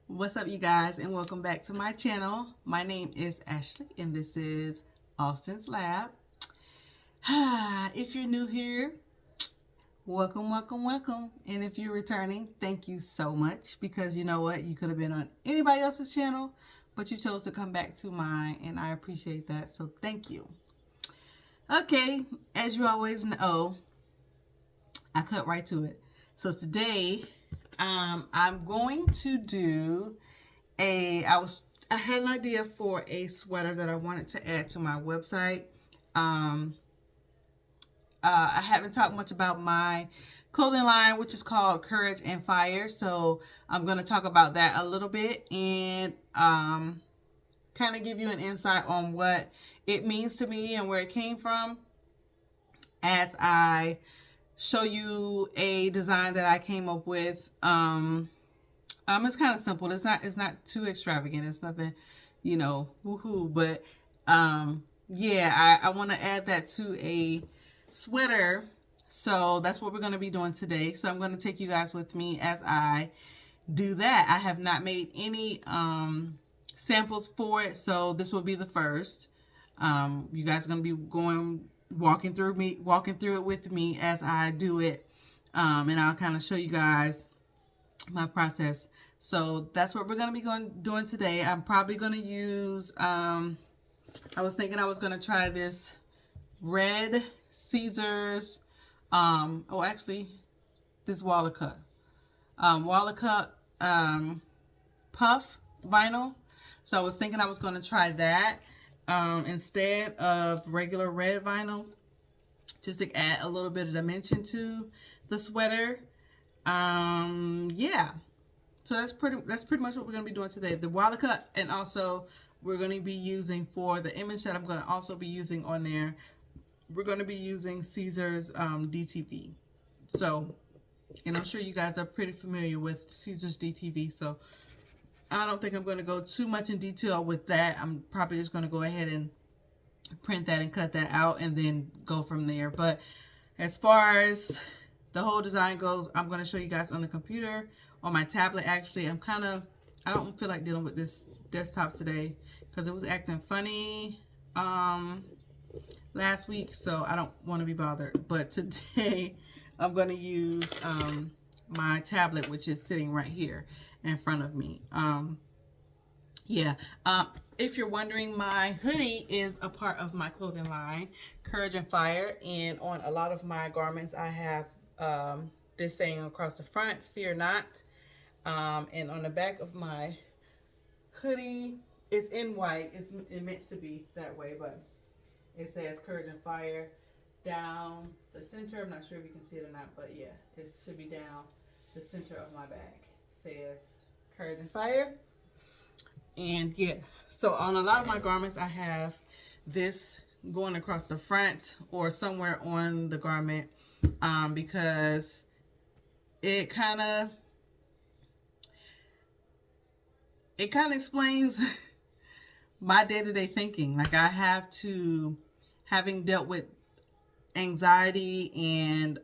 What's up, you guys, and welcome back to my channel. My name is Ashley, and this is Austin's Lab. If you're new here, welcome, welcome, welcome. And if you're returning, thank you so much, because you know what? You could have been on anybody else's channel, but you chose to come back to mine, and I appreciate that, so thank you. Okay, as you always know, I cut right to it. So today, I'm going to do I had an idea for a sweater that I wanted to add to my website. Um, I haven't talked much about my clothing line, which is called Courage and Fire. So I'm going to talk about that a little bit and kind of give you an insight on what it means to me and where it came from as I show you a design that I came up with. It's kind of simple. It's not too extravagant. It's nothing, woohoo. But yeah, I want to add that to a sweater. So that's what we're going to be doing today. So I'm going to take you guys with me as I do that. I have not made any samples for it, so this will be the first. You guys are going to be walking through it with me as I do it, and I'll kind of show you guys my process. So that's what we're going to be doing today. I'm probably going to use, I was thinking I was going to try this red Caesars, actually, this WalaKut. WalaKut puff vinyl. So I was thinking I was going to try that instead of regular red vinyl, just to add a little bit of dimension to the sweater. Yeah. So that's pretty much what we're going to be doing today. The WalaKut, and also we're going to be using, for the image that I'm going to also be using on there, we're going to be using Caesar's DTV. So, and I'm sure you guys are pretty familiar with Caesar's DTV. So I don't think I'm going to go too much in detail with that. I'm probably just going to go ahead and print that and cut that out and then go from there. But as far as the whole design goes, I'm going to show you guys on the computer, on my tablet. Actually, I don't feel like dealing with this desktop today because it was acting funny last week, so I don't want to be bothered. But today I'm going to use my tablet, which is sitting right here in front of me. If you're wondering, my hoodie is a part of my clothing line, Courage and Fire, and on a lot of my garments I have this saying across the front, "Fear not," and on the back of my hoodie, it's in white. It meant to be that way, but it says Courage and Fire down the center. I'm not sure if you can see it or not, but yeah, it should be down the center of my back. It says Courage and Fire. And yeah, so on a lot of my garments, I have this going across the front or somewhere on the garment, because it kind of explains my day-to-day thinking. Like, having dealt with anxiety and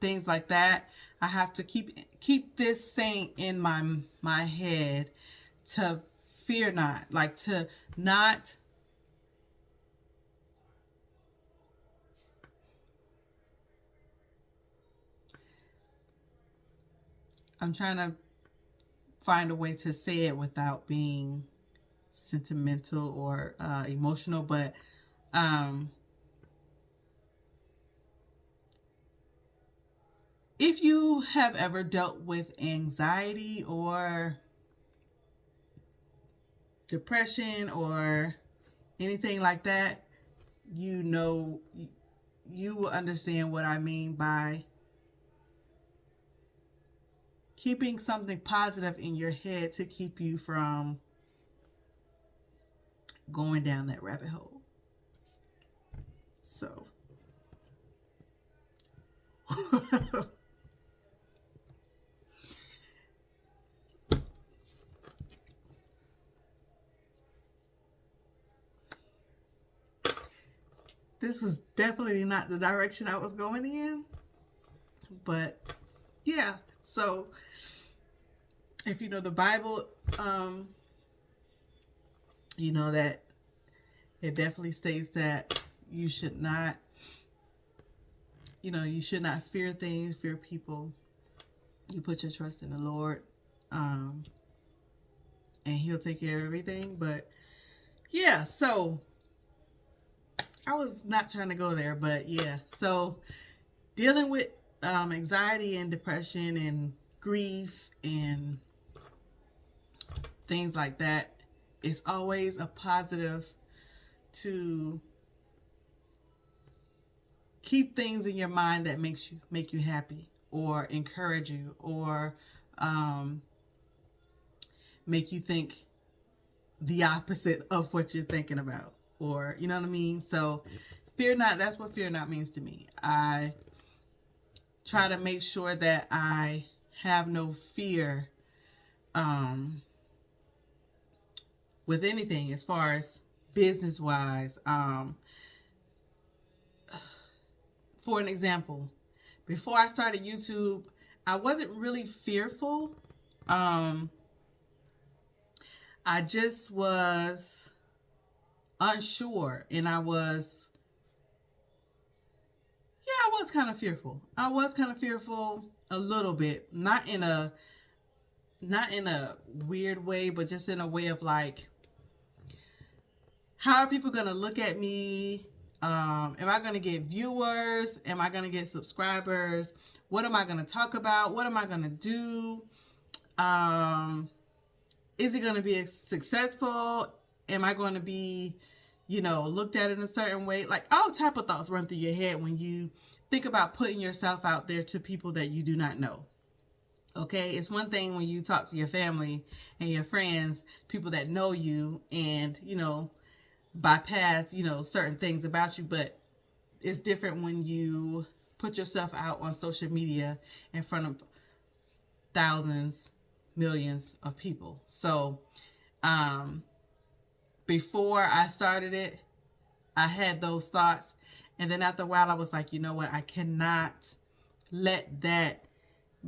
things like that, I have to keep this saying in my head, to fear not, like to not I'm trying to find a way to say it without being sentimental or emotional, but if you have ever dealt with anxiety or depression or anything like that, you will understand what I mean by keeping something positive in your head to keep you from going down that rabbit hole. So this was definitely not the direction I was going in, but yeah. So if you know the Bible, you know that it definitely states that you should not, you should not fear things, fear people. You put your trust in the Lord, and He'll take care of everything. But yeah, so I was not trying to go there, but yeah. So dealing with anxiety and depression and grief and things like that, it's always a positive to keep things in your mind that make you happy or encourage you or um, make you think the opposite of what you're thinking about, or you know what I mean. So fear not, that's what fear not means to me. I try to make sure that I have no fear with anything as far as business wise. For an example, before I started YouTube, I wasn't really fearful. I just was unsure, and I was kind of fearful. I was kind of fearful a little bit, not in a weird way, but just in a way of like, how are people going to look at me? Am I going to get viewers? Am I going to get subscribers? What am I going to talk about? What am I going to do? Is it going to be successful? Am I going to be, looked at in a certain way? Like all type of thoughts run through your head when you think about putting yourself out there to people that you do not know. Okay, it's one thing when you talk to your family and your friends, people that know you and, bypass, certain things about you, but it's different when you put yourself out on social media in front of thousands, millions of people. So, before I started it, I had those thoughts. And then after a while, I was like, you know what? I cannot let that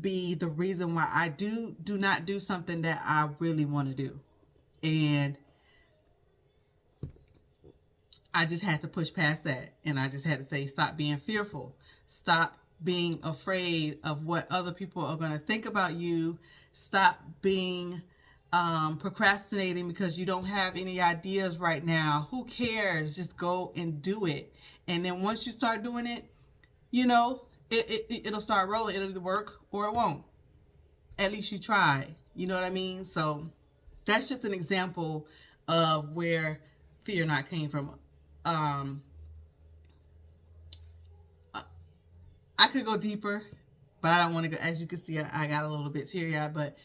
be the reason why I do not do something that I really want to do. And I just had to push past that. And I just had to say, stop being fearful. Stop being afraid of what other people are going to think about you. Stop being procrastinating because you don't have any ideas right now. Who cares? Just go and do it. And then once you start doing it, it'll start rolling. It'll either work or it won't. At least you try. You know what I mean? So that's just an example of where fear not came from. I could go deeper, but I don't want to go. As you can see, I got a little bit teary-eyed. But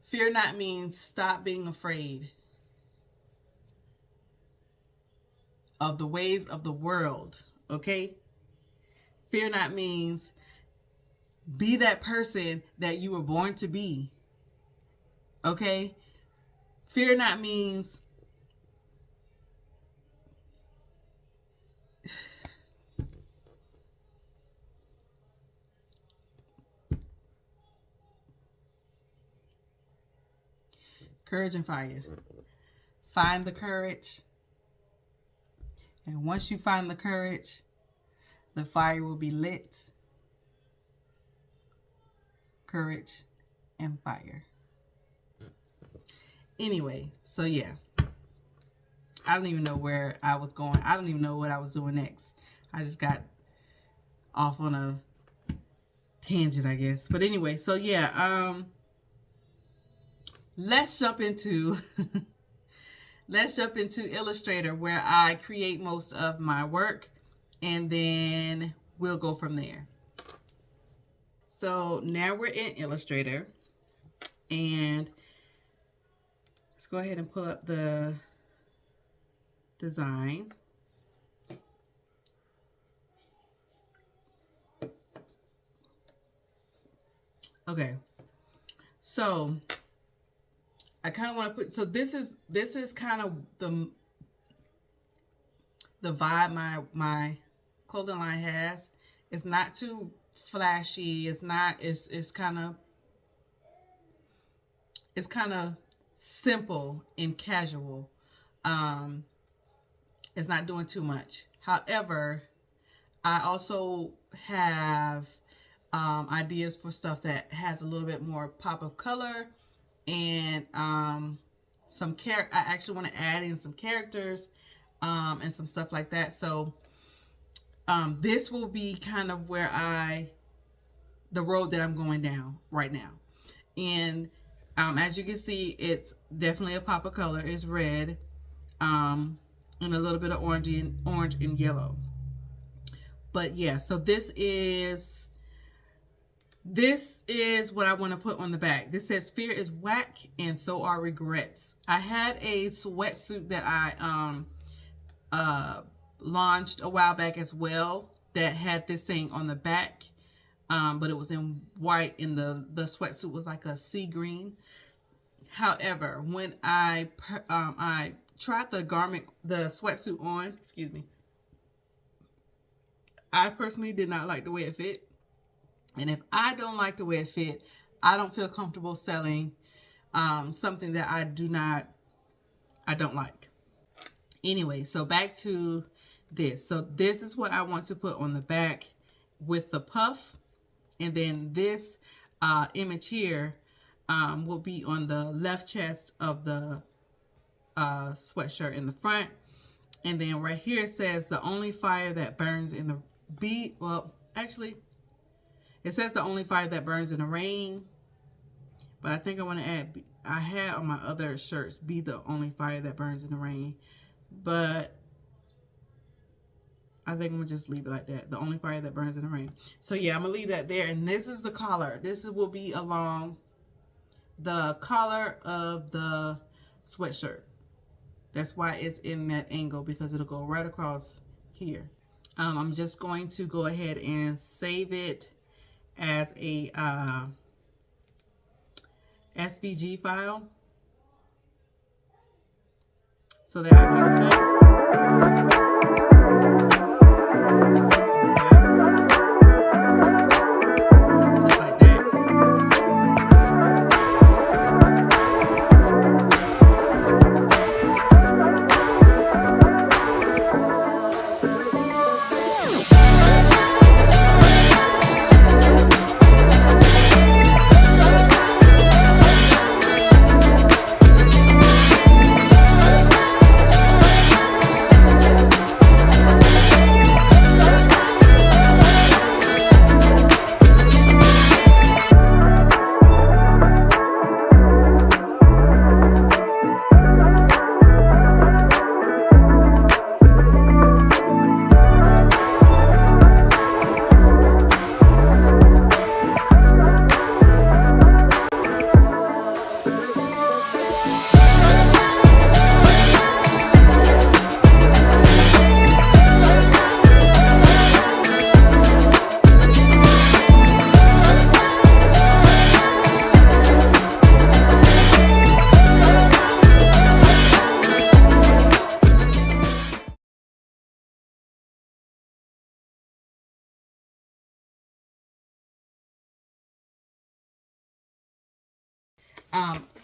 fear not means stop being afraid of the ways of the world. Okay? Fear not means be that person that you were born to be. Okay? Fear not means courage and fire. Find the courage. And once you find the courage, the fire will be lit. Courage and fire. Anyway, so yeah. I don't even know where I was going. I don't even know what I was doing next. I just got off on a tangent, I guess. But anyway, so yeah, let's jump into Illustrator, where I create most of my work, and then we'll go from there. So now we're in Illustrator, and let's go ahead and pull up the design. Okay, so I kind of want to put, so this is kind of the vibe my clothing line has. It's not too flashy. It's kind of it's kind of simple and casual. It's not doing too much. However, I also have ideas for stuff that has a little bit more pop of color and I actually want to add in some characters and some stuff like that. So this will be kind of the road that I'm going down right now. And as you can see, it's definitely a pop of color. It's red and a little bit of orange and yellow. But yeah, so this is what I want to put on the back. This says fear is whack and so are regrets. I had a sweatsuit that I launched a while back as well that had this saying on the back, but it was in white and the sweatsuit was like a sea green. However, when I tried the sweatsuit on, excuse me, I personally did not like the way it fit. And if I don't like the way it fit, I don't feel comfortable selling something that I don't like. Anyway, so back to this. So this is what I want to put on the back with the puff. And then this image here will be on the left chest of the sweatshirt in the front. And then right here it says the only fire that burns in the it says the only fire that burns in the rain. But I think I want to add, I had on my other shirts, be the only fire that burns in the rain. But I think I'm going to just leave it like that. The only fire that burns in the rain. So yeah, I'm going to leave that there. And this is the collar. This will be along the collar of the sweatshirt. That's why it's in that angle, because it'll go right across here. I'm just going to go ahead and save it as a SVG file so that I can cut. Just like that.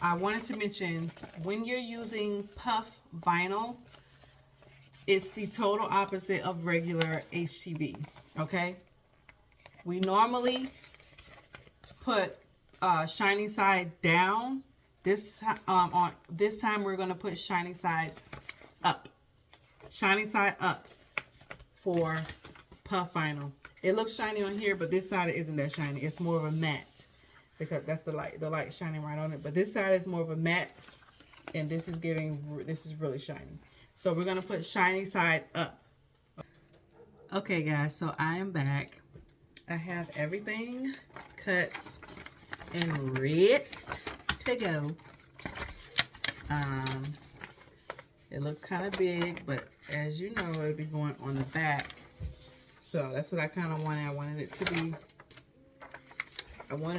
I wanted to mention, when you're using puff vinyl, it's the total opposite of regular HTV, okay? We normally put shiny side down. This time we're going to put shiny side up. Shiny side up for puff vinyl. It looks shiny on here, but this side isn't that shiny. It's more of a matte, because that's the light shining right on it. But this side is more of a matte, and this is really shiny. So we're gonna put shiny side up. Okay guys, so I am back. I have everything cut and ready to go. It looks kind of big, but as you know, it'll be going on the back. So that's what I kind of wanted. I wanted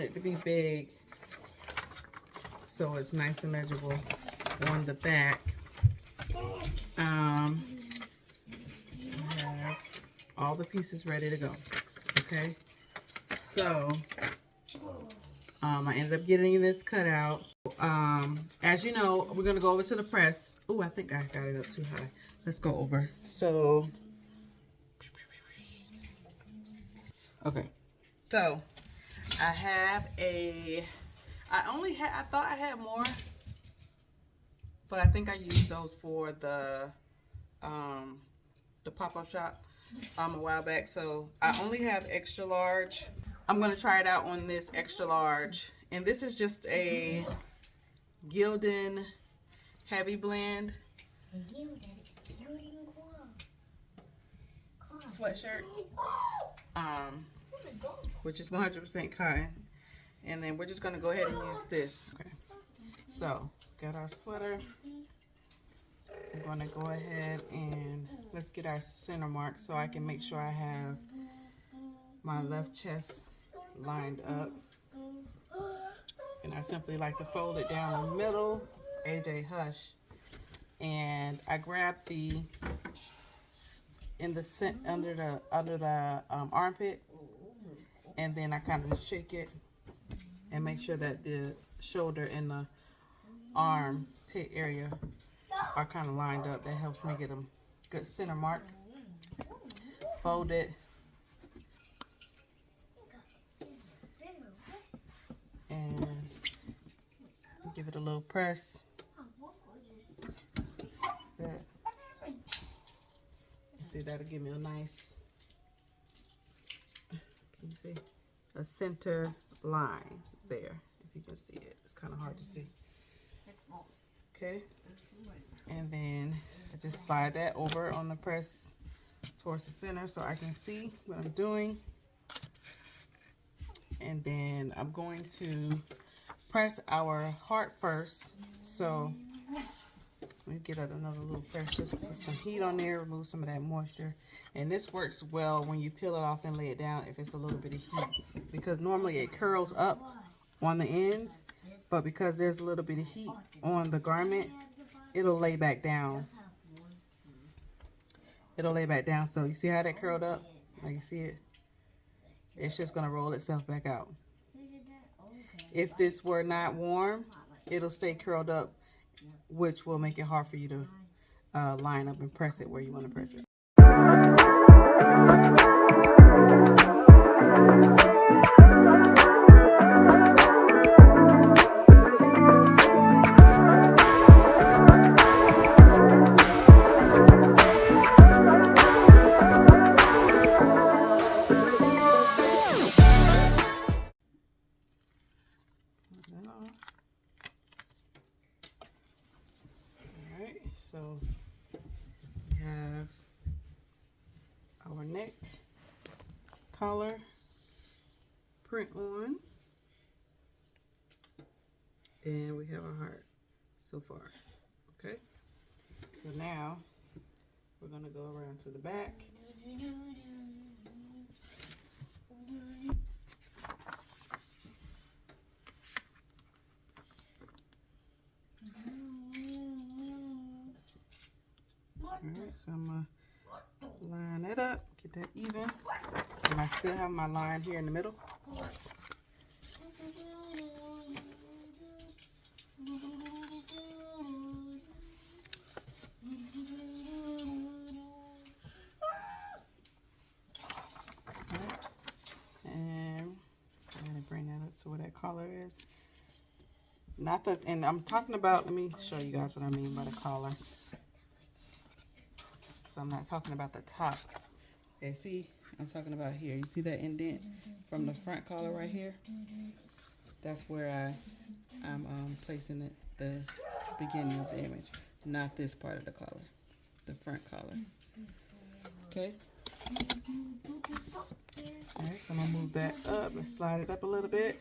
it to be big, so it's nice and legible on the back. I have all the pieces ready to go. Okay, so I ended up getting this cut out. As you know, we're gonna go over to the press. Oh, I think I got it up too high. Let's go over. So, okay. So, I have I thought I had more, but I think I used those for the pop-up shop a while back. So I only have extra large. I'm gonna try it out on this extra large, and this is just a Gildan heavy blend sweatshirt, which is 100% cotton. And then we're just gonna go ahead and use this. Okay, so got our sweater. I'm gonna go ahead and let's get our center mark so I can make sure I have my left chest lined up. And I simply like to fold it down the middle, AJ Hush. And I grab the under the armpit, and then I kind of shake it and make sure that the shoulder and the armpit area are kind of lined up. That helps me get a good center mark. Fold it. And give it a little press. That. See, that'll give me a nice, can you see? A center line there. If you can see it. It's kind of hard to see. Okay. And then I just slide that over on the press towards the center so I can see what I'm doing. And then I'm going to press our heart first. So let me get another little press, just put some heat on there, remove some of that moisture. And this works well when you peel it off and lay it down if it's a little bit of heat, because normally it curls up on the ends, but because there's a little bit of heat on the garment, it'll lay back down. It'll lay back down. So you see how that curled up? Like you see it? It's just going to roll itself back out. If this were not warm, it'll stay curled up, which will make it hard for you to line up and press it where you want to press it. Alright, so we have our neck collar print on, and we have our heart so far. Okay, so now we're going to go around to the back. Alright, so I'm going to line that up, get that even. And I still have my line here in the middle. And I'm going to bring that up to where that collar is. Not the, and I'm talking about, let me show you guys what I mean by the collar. So I'm not talking about the top. Okay, see, I'm talking about here. You see that indent from the front collar right here? That's where I'm placing it, the beginning of the image. Not this part of the collar, the front collar. Okay? Alright, so I'm going to move that up and slide it up a little bit.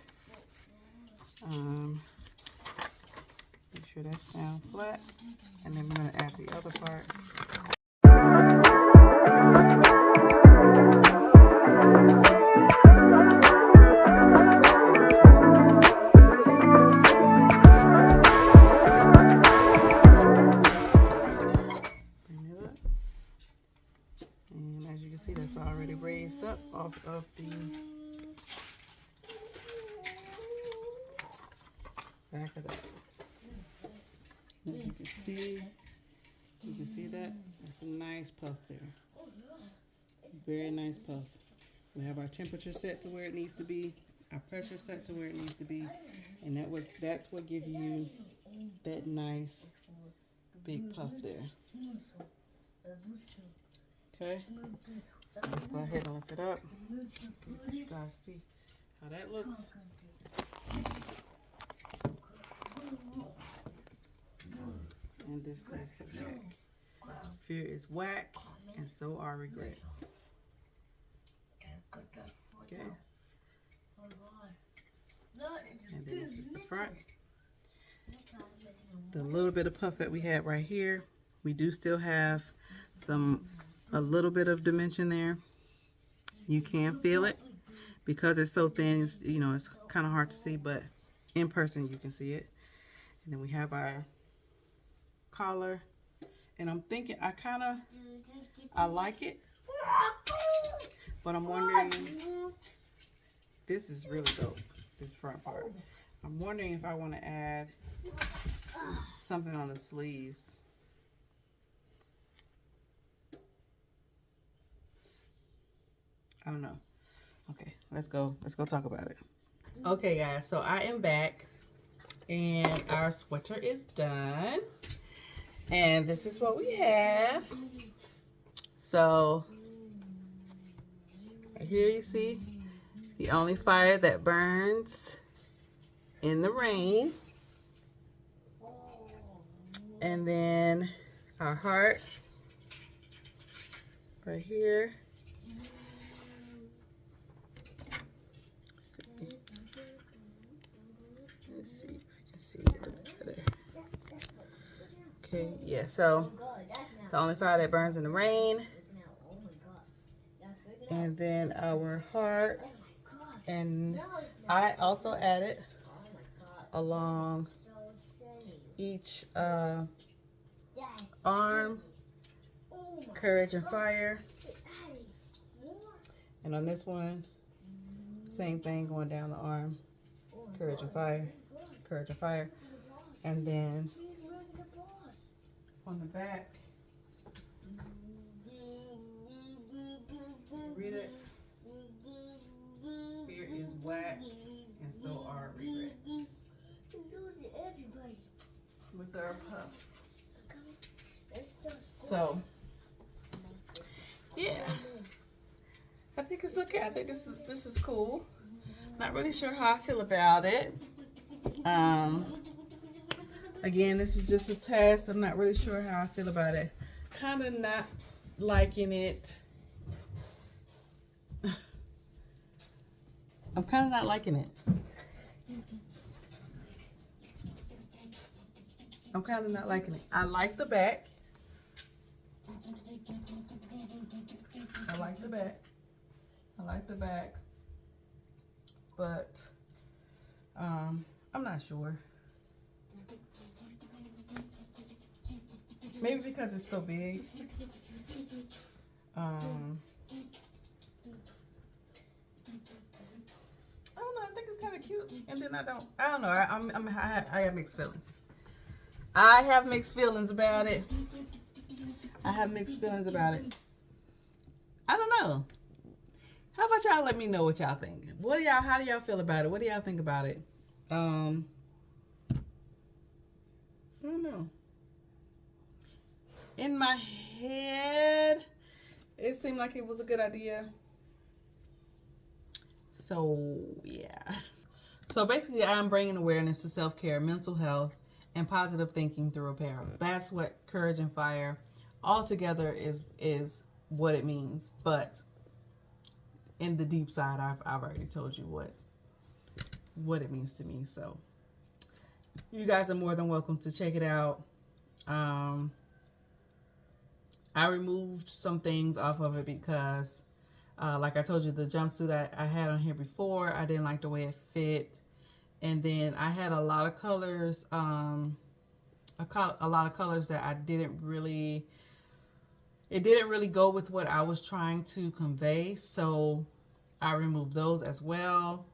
Make sure that's down flat. And then we're going to add the other part. off of back of that. As you can see that? That's a nice puff there. Very nice puff. We have our temperature set to where it needs to be, our pressure set to where it needs to be, and that's what gives you that nice big puff there. Okay, so let's go ahead and lift it up. You guys see how that looks. And this is the back. Fear is whack, and so are regrets. Okay. And then this is the front. The little bit of puff that we had right here, we do still have a little bit of dimension there. You can feel it because it's so thin. It's, you know, it's kind of hard to see, but in person you can see it. And then we have our collar, and I'm thinking I like it, but I'm wondering, this is really dope, this front part. I'm wondering if I want to add something on the sleeves. I don't know. Okay, let's go talk about it. Okay guys, so I am back and our sweater is done. And this is what we have. So right here you see the only fire that burns in the rain. And then our heart right here. Let's see if you can see it better. Okay, yeah, so the only fire that burns in the rain. And then our heart. And I also added along each arm, courage and fire. And on this one, same thing going down the arm, courage and fire, courage and fire. And then on the back, read it. Fear is whack, and so are regrets. With our puffs. So, yeah, I think it's okay. I think this is cool. Not really sure how I feel about it. Again, this is just a test. I'm not really sure how I feel about it. Kind of not liking it. I'm kind of not liking it. I'm kind of not liking it. I like the back. I like the back. I like the back. But I'm not sure. Maybe because it's so big. I don't know. I think it's kind of cute, and then I don't know. I have mixed feelings. I have mixed feelings about it. I have mixed feelings about it. I don't know. How about y'all let me know what y'all think? How do y'all feel about it? What do y'all think about it? I don't know. In my head, it seemed like it was a good idea. So, yeah. So basically, I'm bringing awareness to self-care, mental health, and positive thinking through apparel. That's what Courage and Fire altogether is what it means. But in the deep side, I've already told you what it means to me. So you guys are more than welcome to check it out. I removed some things off of it because, like I told you, the jumpsuit I had on here before, I didn't like the way it fit. And then I had a lot of colors, a lot of colors that it didn't really go with what I was trying to convey. So I removed those as well.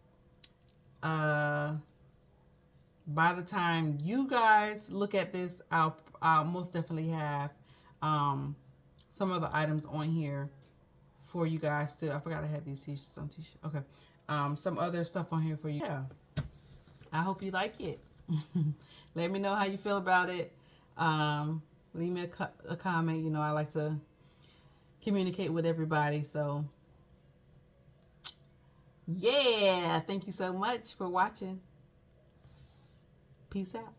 by the time you guys look at this, I'll most definitely have some other items on here for you guys to. I forgot I had these t-shirts on t-shirt. Okay, some other stuff on here for you. Yeah, I hope you like it. Let me know how you feel about it. Leave me a comment. You know, I like to communicate with everybody. So, yeah, thank you so much for watching. Peace out.